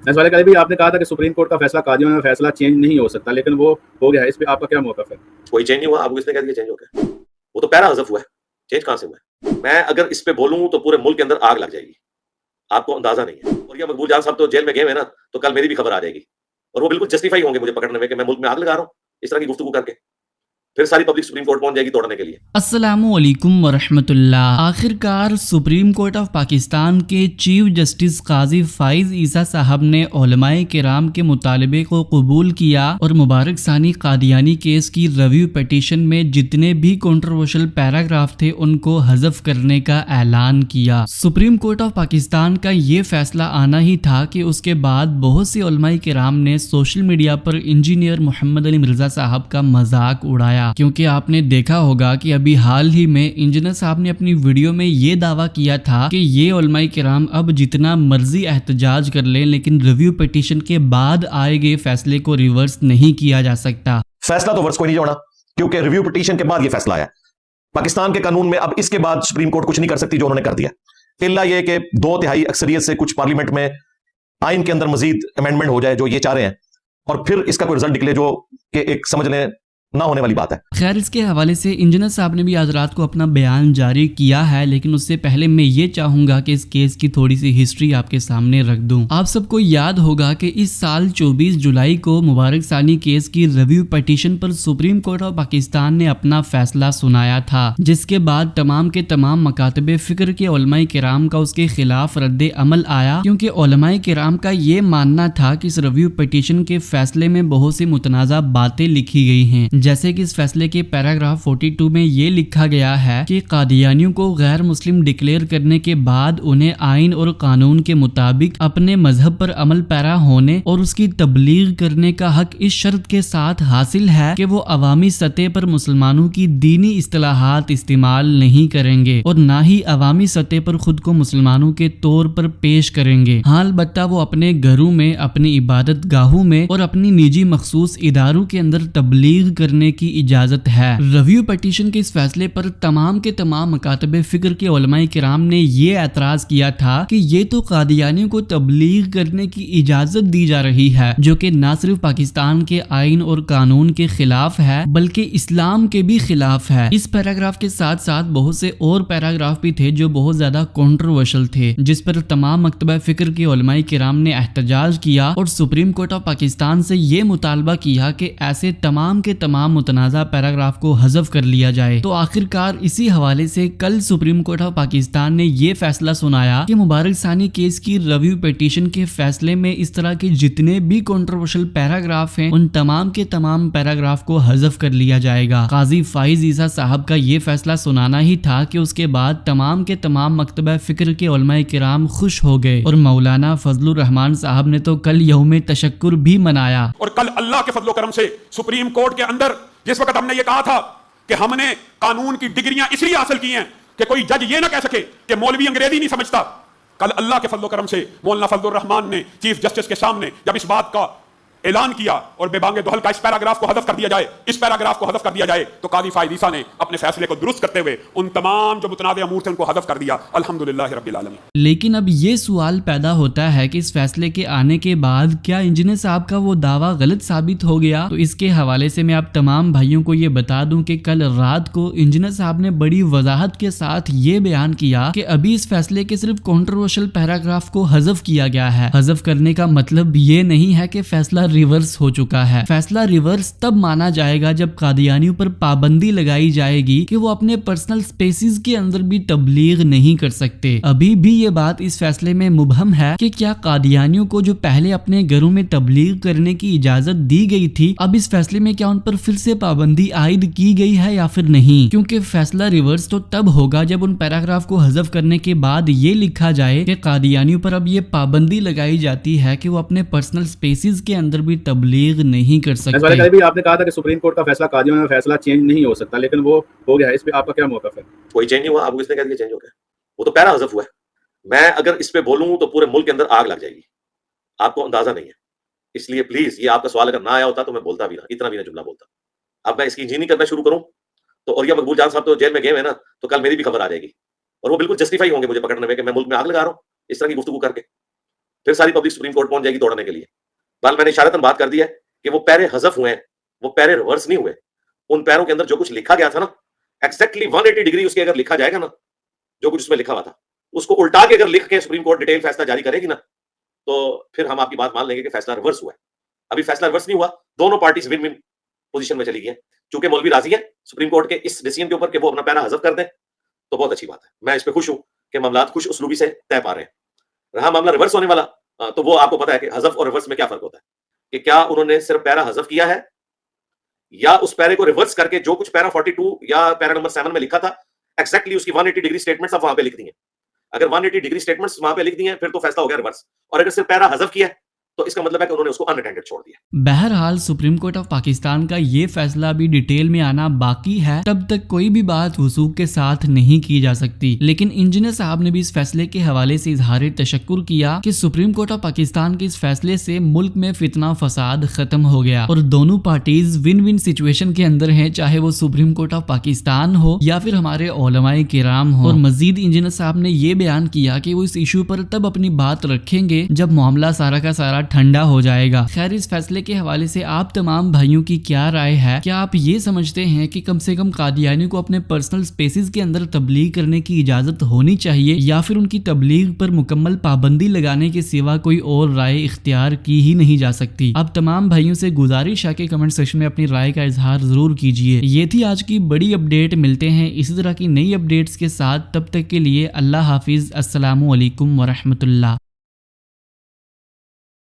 اس والے کل بھی آپ نے کہا تھا کہ سپریم کورٹ کا فیصلہ قاضیوں میں فیصلہ چینج نہیں ہو سکتا، لیکن وہ ہو گیا ہے، اس پہ آپ کا کیا موقف ہے؟ کوئی چینج نہیں ہوا. آپ کو کس نے کہہ دیا چینج ہو گیا؟ وہ تو پیرا حذف ہوا ہے، چینج کہاں سے ہوا ہے؟ میں اگر اس پہ بولوں تو پورے ملک کے اندر آگ لگ جائے گی، آپ کو اندازہ نہیں ہے. اور یہ مقبول جان صاحب تو جیل میں گئے ہیں نا، تو کل میری بھی خبر آ جائے گی اور وہ بالکل جسٹیفائی ہوں گے مجھے پکڑنے میں کہ میں ملک میں آگ لگا رہا ہوں اس طرح کی گفتگو کر کے. پھر ساری پبلک سپریم کورٹ پہنچ جائے گی توڑنے کے لیے. السلام علیکم ورحمۃ اللہ. آخر کار سپریم کورٹ آف پاکستان کے چیف جسٹس قاضی فائز عیسیٰ صاحب نے علماء کرام کے مطالبے کو قبول کیا اور مبارک ثانی قادیانی کیس کی ریویو پٹیشن میں جتنے بھی کنٹروورشل پیراگراف تھے ان کو حذف کرنے کا اعلان کیا. سپریم کورٹ آف پاکستان کا یہ فیصلہ آنا ہی تھا کہ اس کے بعد بہت سے علماء کرام نے سوشل میڈیا پر انجینئر محمد علی مرزا صاحب کا مذاق اڑایا، کیونکہ آپ نے دیکھا ہوگا کہ ابھی حال ہی میں انجینئر صاحب نے اپنی ویڈیو میں یہ دعویٰ کیا تھا کہ یہ علماء کرام اب جتنا مرضی احتجاج کر لیں لیکن ریویو پٹیشن کے بعد آئے گئے فیصلے کو ریورس نہیں کیا جا سکتا. فیصلہ تو ورس کوئی نہیں ہونا، کیونکہ ریویو پٹیشن کے بعد یہ فیصلہ آیا. پاکستان کے قانون میں اب اس کے بعد سپریم کورٹ کچھ نہیں کر سکتی جو انہوں نے کر دیا، الا یہ کہ 2/3 اکثریت سے کچھ پارلیمنٹ میں آئین کے اندر مزید امینڈمنٹ ہو جائے جو یہ چاہ رہے ہیں، اور پھر اس کا کوئی رزلٹ نکلے جو کہ ایک سمجھ لیں نہ ہونے والی بات ہے. خیر، اس کے حوالے سے انجینئر صاحب نے بھی آج رات کو اپنا بیان جاری کیا ہے، لیکن اس سے پہلے میں یہ چاہوں گا کہ اس کیس کی تھوڑی سی ہسٹری آپ کے سامنے رکھ دوں. آپ سب کو یاد ہوگا کہ اس سال 24 جولائی کو مبارک ثانی کیس کی review petition per supreme court of Pakistan نے اپنا فیصلہ سنایا تھا، جس کے بعد تمام کے تمام مکاتب فکر کے علماء کرام کا اس کے خلاف رد عمل آیا، کیونکہ علماء کرام کا یہ ماننا تھا کہ اس ریویو پٹیشن کے فیصلے میں بہت سی متنازع باتیں لکھی گئی ہیں، جیسے کہ اس فیصلے کے پیراگراف 42 میں یہ لکھا گیا ہے کہ قادیانیوں کو غیر مسلم ڈکلیئر کرنے کے بعد انہیں آئین اور قانون کے مطابق اپنے مذہب پر عمل پیرا ہونے اور اس کی تبلیغ کرنے کا حق اس شرط کے ساتھ حاصل ہے کہ وہ عوامی سطح پر مسلمانوں کی دینی اصطلاحات استعمال نہیں کریں گے اور نہ ہی عوامی سطح پر خود کو مسلمانوں کے طور پر پیش کریں گے. ہاں، البتہ وہ اپنے گھروں میں، اپنی عبادت گاہوں میں اور اپنی نجی مخصوص اداروں کے اندر تبلیغ کرنے کی اجازت ہے. ریویو پٹیشن کے اس فیصلے پر تمام کے تمام مکاتب فکر کے علماء کرام نے یہ اعتراض کیا تھا کہ یہ تو قادیانیوں کو تبلیغ کرنے کی اجازت دی جا رہی ہے، جو کہ نہ صرف پاکستان کے آئین اور قانون کے خلاف ہے بلکہ اسلام کے بھی خلاف ہے. اس پیراگراف کے ساتھ ساتھ بہت سے اور پیراگراف بھی تھے جو بہت زیادہ کنٹروورشل تھے، جس پر تمام مکتبہ فکر کے علماء کرام نے احتجاج کیا اور سپریم کورٹ آف پاکستان سے یہ مطالبہ کیا کہ ایسے تمام کے تمام متنازع پیراگراف کو حذف کر لیا جائے. تو آخر کار اسی حوالے سے کل سپریم کورٹ آف پاکستان نے یہ فیصلہ سنایا کہ مبارک ثانی کیس کی ریویو پٹیشن کے فیصلے میں اس طرح کے جتنے بھی کنٹروورشل پیراگراف ہیں ان تمام کے تمام پیراگراف کو حذف کر لیا جائے گا. قاضی فائز عیسیٰ صاحب کا یہ فیصلہ سنانا ہی تھا کہ اس کے بعد تمام کے تمام مکتبہ فکر کے علماء کرام خوش ہو گئے اور مولانا فضل الرحمان صاحب نے تو کل یوم تشکر بھی منایا. اور کل اللہ کے فضل و کرم سے سپریم کورٹ کے اندر جس وقت ہم نے یہ کہا تھا کہ ہم نے قانون کی ڈگریاں اس لیے حاصل کی ہیں کہ کوئی جج یہ نہ کہہ سکے کہ مولوی انگریزی نہیں سمجھتا، کل اللہ کے فضل و کرم سے مولانا فضل الرحمان نے چیف جسٹس کے سامنے جب اس بات کا اعلان کیا اور بے بانگ دہل کا اس پیراگراف کو حذف کر دیا جائے، اس پیراگراف کو حذف کر دیا جائے، تو قاضی فائز عیسیٰ نے اپنے فیصلے کو درست کرتے ہوئے ان تمام جو متنازع امور تھے ان کو حذف کر دیا. الحمدللہ رب العالمین. لیکن اب یہ سوال پیدا ہوتا ہے کہ اس فیصلے کے آنے کے بعد کیا انجینئر صاحب کا وہ دعویٰ غلط ثابت ہو گیا؟ تو اس کے حوالے سے میں آپ تمام بھائیوں کو یہ بتا دوں کہ کل رات کو انجینئر صاحب نے بڑی وضاحت کے ساتھ یہ بیان کیا کہ ابھی اس فیصلے کے صرف کنٹروورشل پیراگراف کو حذف کیا گیا ہے. حذف کرنے کا مطلب یہ نہیں ہے کہ فیصلہ ریورس ہو چکا ہے. فیصلہ ریورس تب مانا جائے گا جب قادیانیوں پر پابندی لگائی جائے گی کہ وہ اپنے پرسنل سپیسز کے اندر بھی تبلیغ نہیں کر سکتے. ابھی بھی یہ بات اس فیصلے میں مبہم ہے کہ کیا قادیانیوں کو جو پہلے اپنے گھروں میں تبلیغ کرنے کی اجازت دی گئی تھی اب اس فیصلے میں کیا ان پر پھر سے پابندی عائد کی گئی ہے یا پھر نہیں؟ کیونکہ فیصلہ ریورس تو تب ہوگا جب ان پیراگراف کو حذف کرنے کے بعد یہ لکھا جائے کہ قادیانیوں پر اب یہ پابندی لگائی جاتی ہے کہ وہ اپنے پرسنل سپیسز کے اندر بھی تبلیغ نہیں کر سکتے. بھی آپ نے کہا تھا کہ سپریم کورٹ کا فیصلہ قاضیوں میں فیصلہ چینج نہیں ہو سکتا، لیکن وہ ہو گیا ہے، اس پہ آپ کا کیا موقف ہے؟ کوئی چینج نہیں ہوا. آپ کو کس نے کہہ دیا چینج ہو گیا؟ وہ تو پیرا حذف ہوا ہے. میں اگر اس پہ بولوں تو پورے ملک کے اندر آگ لگ جائے گی، آپ کو اندازہ نہیں ہے. اس لیے پلیز یہ آپ کا سوال اگر نہ آیا ہوتا تو میں بولتا بھی نہ، اتنا بھی نہ جملہ بولتا. اب میں اس کی انجینئرنگ کرنا شروع کروں تو، اور یہ مقبول جان صاحب تو جیل میں گئے ہیں نا، تو کل میری بھی خبر آ جائے گی اور وہ بالکل جسٹیفائی ہوں گے مجھے پکڑنے میں کہ میں ملک میں آگ لگا رہا ہوں اس طرح کی گفتگو کر کے. پھر ساری پبلک سپریم کورٹ پہنچ جائے گی توڑنے کے لیے. بہرحال میں نے اشارتاً بات کر دی ہے کہ وہ پیرے حذف ہوئے ہیں, وہ پیرے ریورس نہیں ہوئے. ان پیروں کے اندر جو کچھ لکھا گیا تھا نا, ایگزیکٹلی 180 ڈگری اس کے اگر لکھا جائے گا نا, جو کچھ اس میں لکھا ہوا تھا اس کو الٹا کے اگر لکھ کے سپریم کورٹ ڈیٹیل فیصلہ جاری کرے گی نا, تو پھر ہم آپ کی بات مان لیں گے کہ فیصلہ ریورس ہوا ہے. ابھی فیصلہ ریورس نہیں ہوا, دونوں پارٹیز ون ون پوزیشن میں چلی گئی ہیں. چونکہ مولوی راضی ہے سپریم کورٹ کے اس ڈیسیژن کے اوپر کہ وہ اپنا پیرا حذف کر دیں, تو بہت اچھی بات ہے. میں اس پہ خوش ہوں کہ معاملات خوش اسلوبی سے طے پا رہے ہیں. رہا معاملہ ریورس ہونے والا, تو وہ آپ کو پتا ہے کہ حذف اور ریورس میں کیا فرق ہوتا ہے, کہ کیا انہوں نے صرف پیرا حذف کیا ہے یا اس پیرے کو ریورس کر کے جو کچھ پیرا 42 یا پیرا نمبر 7 میں لکھا تھا ایگزیکٹلی اس کی 180 ڈگری سٹیٹمنٹس آپ وہاں پہ لکھ دی ہیں. اگر 180 ڈگری سٹیٹمنٹس وہاں پہ لکھ دی ہیں پھر تو فیصلہ ہو گیا ریورس, اور اگر صرف پیرا حذف کیا ہے تو اس کا مطلب ہے کہ انہوں نے اس کو اناٹینڈڈ چھوڑ دیا. بہرحال سپریم کورٹ آف پاکستان کا یہ فیصلہ بھی ڈیٹیل میں آنا باقی ہے, تب تک کوئی بھی بات وثوق کے ساتھ نہیں کی جا سکتی. لیکن انجینئر صاحب نے بھی اس فیصلے کے حوالے سے اظہار تشکر کیا کہ سپریم کورٹ آف پاکستان کے اس فیصلے سے ملک میں فتنہ فساد ختم ہو گیا اور دونوں پارٹیز ون ون سچویشن کے اندر ہیں, چاہے وہ سپریم کورٹ آف پاکستان ہو یا پھر ہمارے علماء کرام ہو. اور مزید انجینئر صاحب نے یہ بیان کیا کہ وہ اس ایشو پر تب اپنی بات رکھیں گے جب معاملہ سارا کا سارا ٹھنڈا ہو جائے گا. خیر, اس فیصلے کے حوالے سے آپ تمام بھائیوں کی کیا رائے ہے؟ کیا آپ یہ سمجھتے ہیں کہ کم سے کم قادیانی کو اپنے پرسنل سپیسز کے اندر تبلیغ کرنے کی اجازت ہونی چاہیے, یا پھر ان کی تبلیغ پر مکمل پابندی لگانے کے سوا کوئی اور رائے اختیار کی ہی نہیں جا سکتی؟ اب تمام بھائیوں سے گزارش ہے کہ کمنٹ سیکشن میں اپنی رائے کا اظہار ضرور کیجیے. یہ تھی آج کی بڑی اپڈیٹ. ملتے ہیں اسی طرح کی نئی اپڈیٹس کے ساتھ, تب تک کے لیے اللہ حافظ. السلام علیکم ورحمۃ اللہ.